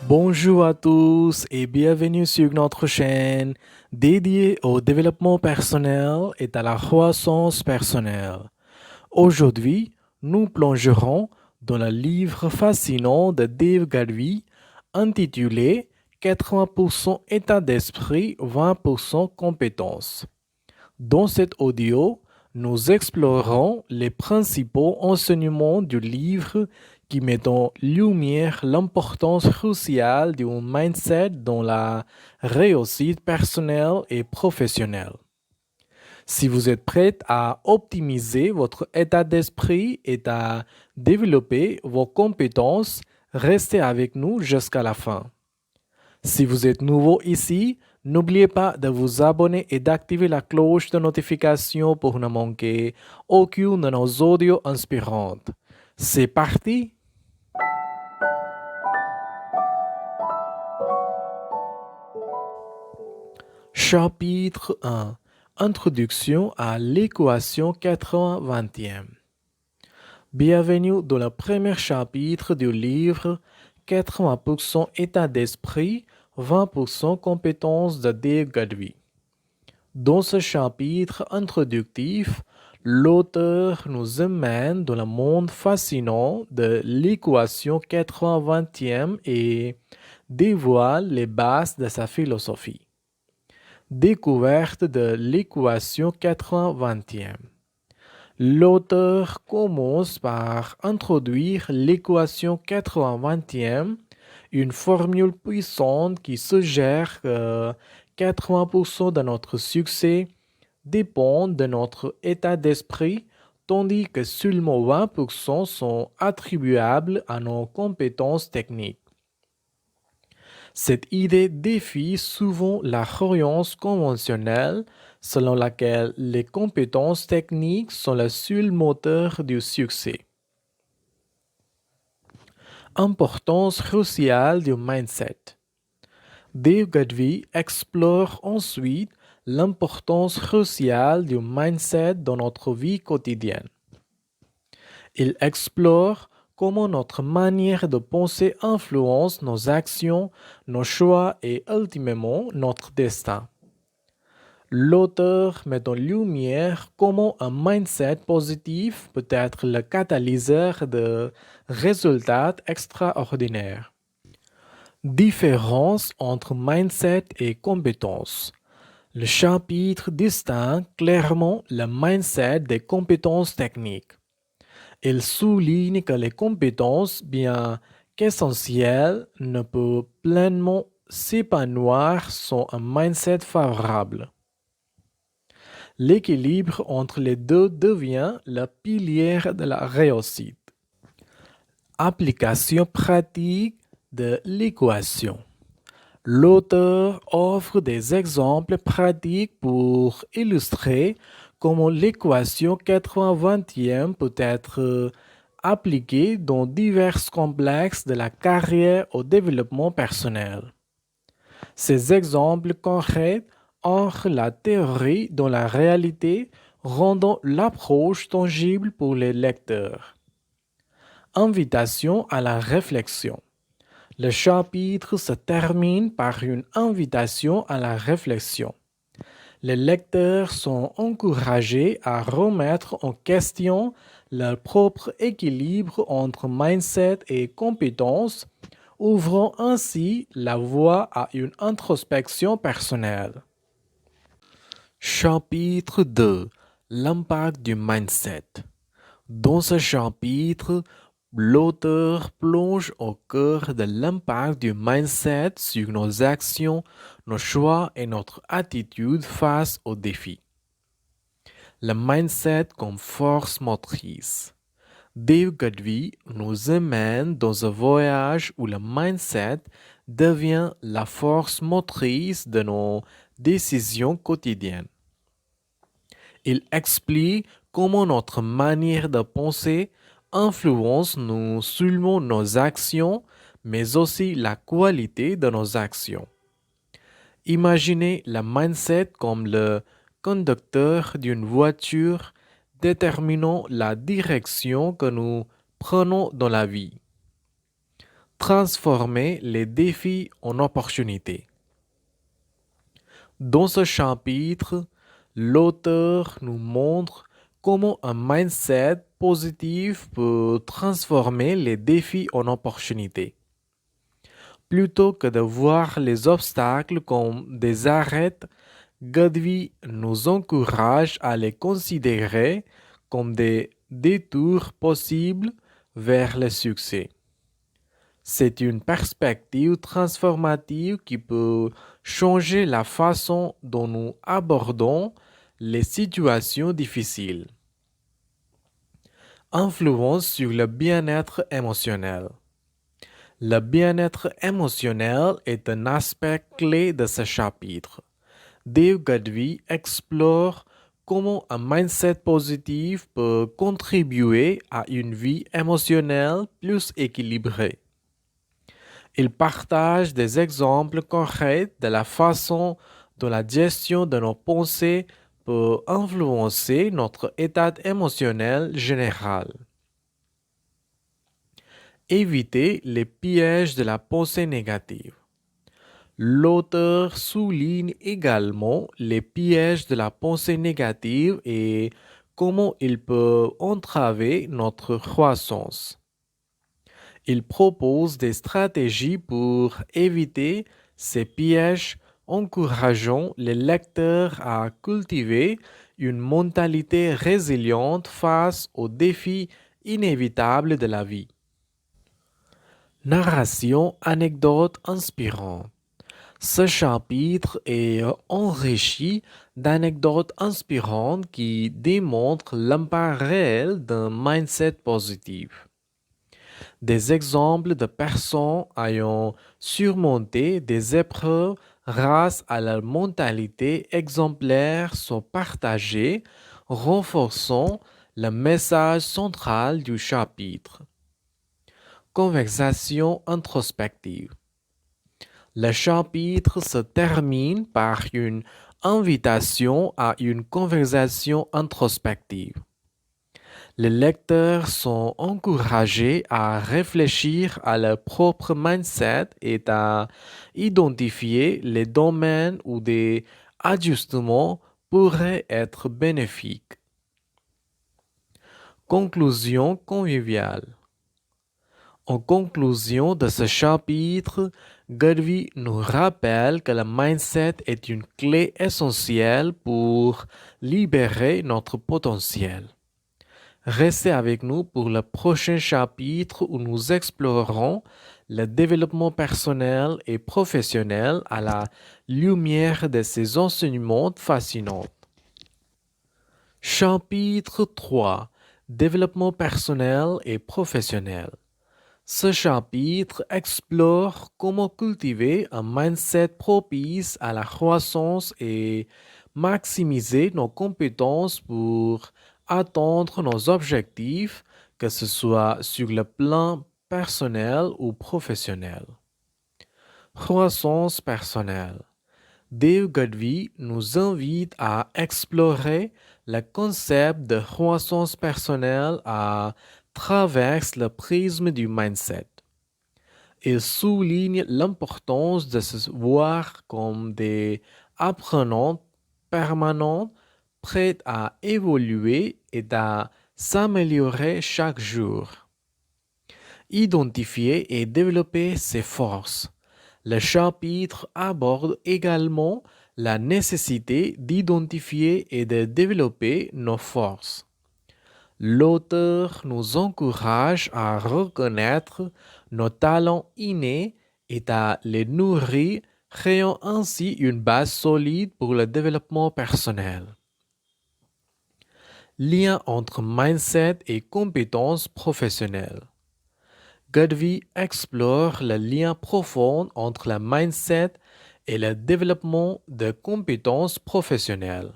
Bonjour à tous et bienvenue sur notre chaîne dédiée au développement personnel et à la croissance personnelle. Aujourd'hui, nous plongerons dans le livre fascinant de Dave Garvey intitulé 80% état d'esprit, 20% compétences. Dans cet audio, nous explorerons les principaux enseignements du livre qui mettent en lumière l'importance cruciale du mindset dans la réussite personnelle et professionnelle. Si vous êtes prêt à optimiser votre état d'esprit et à développer vos compétences, restez avec nous jusqu'à la fin. Si vous êtes nouveau ici, n'oubliez pas de vous abonner et d'activer la cloche de notification pour ne manquer aucune de nos audios inspirantes. C'est parti! Chapitre 1. Introduction à l'équation 80-20e. Bienvenue dans le premier chapitre du livre 80% état d'esprit, 20% compétences de Dave Garvey. Dans ce chapitre introductif, l'auteur nous emmène dans le monde fascinant de l'équation 80-20e et dévoile les bases de sa philosophie. Découverte de l'équation 80-20e. L'auteur commence par introduire l'équation 80-20e, une formule puissante qui suggère que 80% de notre succès dépend de notre état d'esprit, tandis que seulement 20% sont attribuables à nos compétences techniques. Cette idée défie souvent la croyance conventionnelle selon laquelle les compétences techniques sont le seul moteur du succès. Importance cruciale du mindset. Dave Garvey explore ensuite l'importance cruciale du mindset dans notre vie quotidienne. Il explore comment notre manière de penser influence nos actions, nos choix et ultimement notre destin. L'auteur met en lumière comment un mindset positif peut être le catalyseur de résultats extraordinaires. Différence entre mindset et compétences. Le chapitre distingue clairement le mindset des compétences techniques. Il souligne que les compétences, bien qu'essentielles, ne peuvent pleinement s'épanouir sans un mindset favorable. L'équilibre entre les deux devient le pilier de la réussite. Application pratique de l'équation. L'auteur offre des exemples pratiques pour illustrer comment l'équation 80-20e peut être appliquée dans divers complexes de la carrière au développement personnel. Ces exemples concrets ancrent la théorie dans la réalité, rendant l'approche tangible pour les lecteurs. Invitation à la réflexion. Le chapitre se termine par une invitation à la réflexion. Les lecteurs sont encouragés à remettre en question leur propre équilibre entre mindset et compétences, ouvrant ainsi la voie à une introspection personnelle. Chapitre 2. L'impact du mindset. Dans ce chapitre, l'auteur plonge au cœur de l'impact du mindset sur nos actions, nos choix et notre attitude face aux défis. Le mindset comme force motrice. Dave Garvey nous emmène dans un voyage où le mindset devient la force motrice de nos décisions quotidiennes. Il explique comment notre manière de penser influence non seulement nos actions, mais aussi la qualité de nos actions. Imaginez le mindset comme le conducteur d'une voiture déterminant la direction que nous prenons dans la vie. Transformer les défis en opportunités. Dans ce chapitre, l'auteur nous montre comment un mindset positif peut transformer les défis en opportunités. Plutôt que de voir les obstacles comme des arêtes, Godwin nous encourage à les considérer comme des détours possibles vers le succès. C'est une perspective transformative qui peut changer la façon dont nous abordons les situations difficiles. Influence sur le bien-être émotionnel. Le bien-être émotionnel est un aspect clé de ce chapitre. Dave Godwin explore comment un mindset positif peut contribuer à une vie émotionnelle plus équilibrée. Il partage des exemples concrets de la façon dont la gestion de nos pensées peut influencer notre état émotionnel général. Éviter les pièges de la pensée négative. L'auteur souligne également les pièges de la pensée négative et comment ils peuvent entraver notre croissance. Il propose des stratégies pour éviter ces pièges, encourageant les lecteurs à cultiver une mentalité résiliente face aux défis inévitables de la vie. Narration, anecdote inspirante. Ce chapitre est enrichi d'anecdotes inspirantes qui démontrent l'impact réel d'un mindset positif. Des exemples de personnes ayant surmonté des épreuves grâce à leur mentalité exemplaire sont partagés, renforçant le message central du chapitre. Conversation introspective. Le chapitre se termine par une invitation à une conversation introspective. Les lecteurs sont encouragés à réfléchir à leur propre mindset et à identifier les domaines où des ajustements pourraient être bénéfiques. Conclusion conviviale. En conclusion de ce chapitre, Godwin nous rappelle que le mindset est une clé essentielle pour libérer notre potentiel. Restez avec nous pour le prochain chapitre où nous explorerons le développement personnel et professionnel à la lumière de ces enseignements fascinants. Chapitre 3. Développement personnel et professionnel. Ce chapitre explore comment cultiver un mindset propice à la croissance et maximiser nos compétences pour atteindre nos objectifs, que ce soit sur le plan personnel ou professionnel. Croissance personnelle. Dave Godwin nous invite à explorer le concept de croissance personnelle à travers le prisme du mindset. Il souligne l'importance de se voir comme des apprenants permanents prêts à évoluer et à s'améliorer chaque jour. Identifier et développer ses forces. Le chapitre aborde également la nécessité d'identifier et de développer nos forces. L'auteur nous encourage à reconnaître nos talents innés et à les nourrir, créant ainsi une base solide pour le développement personnel. Lien entre mindset et compétences professionnelles. Godwin explore le lien profond entre le mindset et le développement de compétences professionnelles.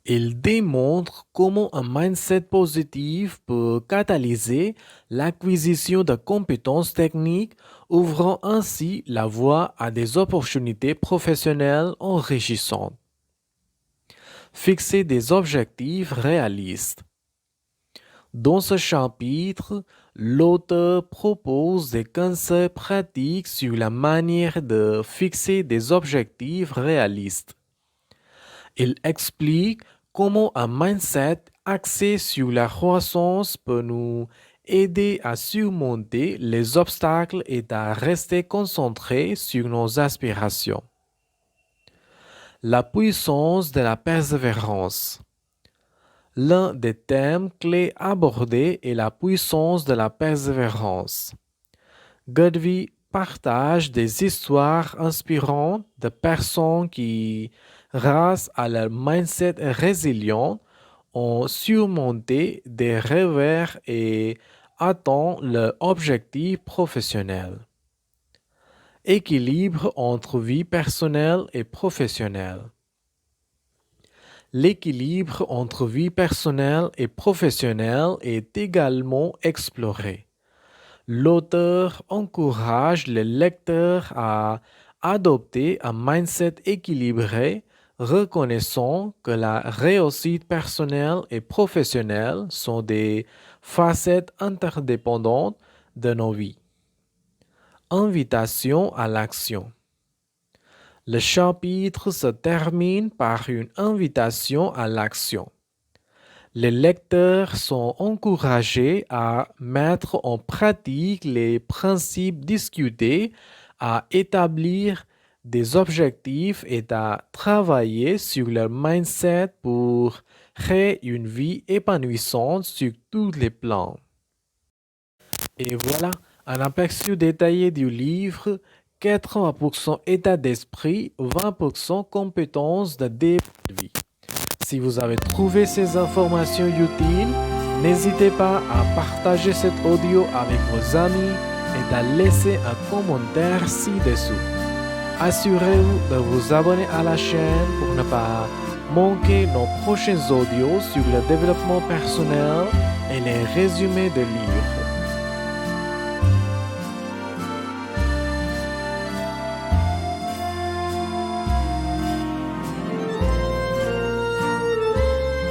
Il démontre comment un mindset positif peut catalyser l'acquisition de compétences techniques, ouvrant ainsi la voie à des opportunités professionnelles enrichissantes. Fixer des objectifs réalistes. Dans ce chapitre, l'auteur propose des conseils pratiques sur la manière de fixer des objectifs réalistes. Il explique comment un mindset axé sur la croissance peut nous aider à surmonter les obstacles et à rester concentrés sur nos aspirations. La puissance de la persévérance. L'un des thèmes clés abordés est la puissance de la persévérance. Godwin partage des histoires inspirantes de personnes qui, grâce à leur mindset résilient, ont surmonté des revers et atteignent leur objectif professionnel. Équilibre entre vie personnelle et professionnelle. L'équilibre entre vie personnelle et professionnelle est également exploré. L'auteur encourage les lecteurs à adopter un mindset équilibré, reconnaissant que la réussite personnelle et professionnelle sont des facettes interdépendantes de nos vies. Invitation à l'action. Le chapitre se termine par une invitation à l'action. Les lecteurs sont encouragés à mettre en pratique les principes discutés, à établir des objectifs et à travailler sur leur mindset pour créer une vie épanouissante sur tous les plans. Et voilà un aperçu détaillé du livre 80% état d'esprit, 20% compétences de développement de vie. Si vous avez trouvé ces informations utiles, n'hésitez pas à partager cet audio avec vos amis et à laisser un commentaire ci-dessous. Assurez-vous de vous abonner à la chaîne pour ne pas manquer nos prochains audios sur le développement personnel et les résumés de livres.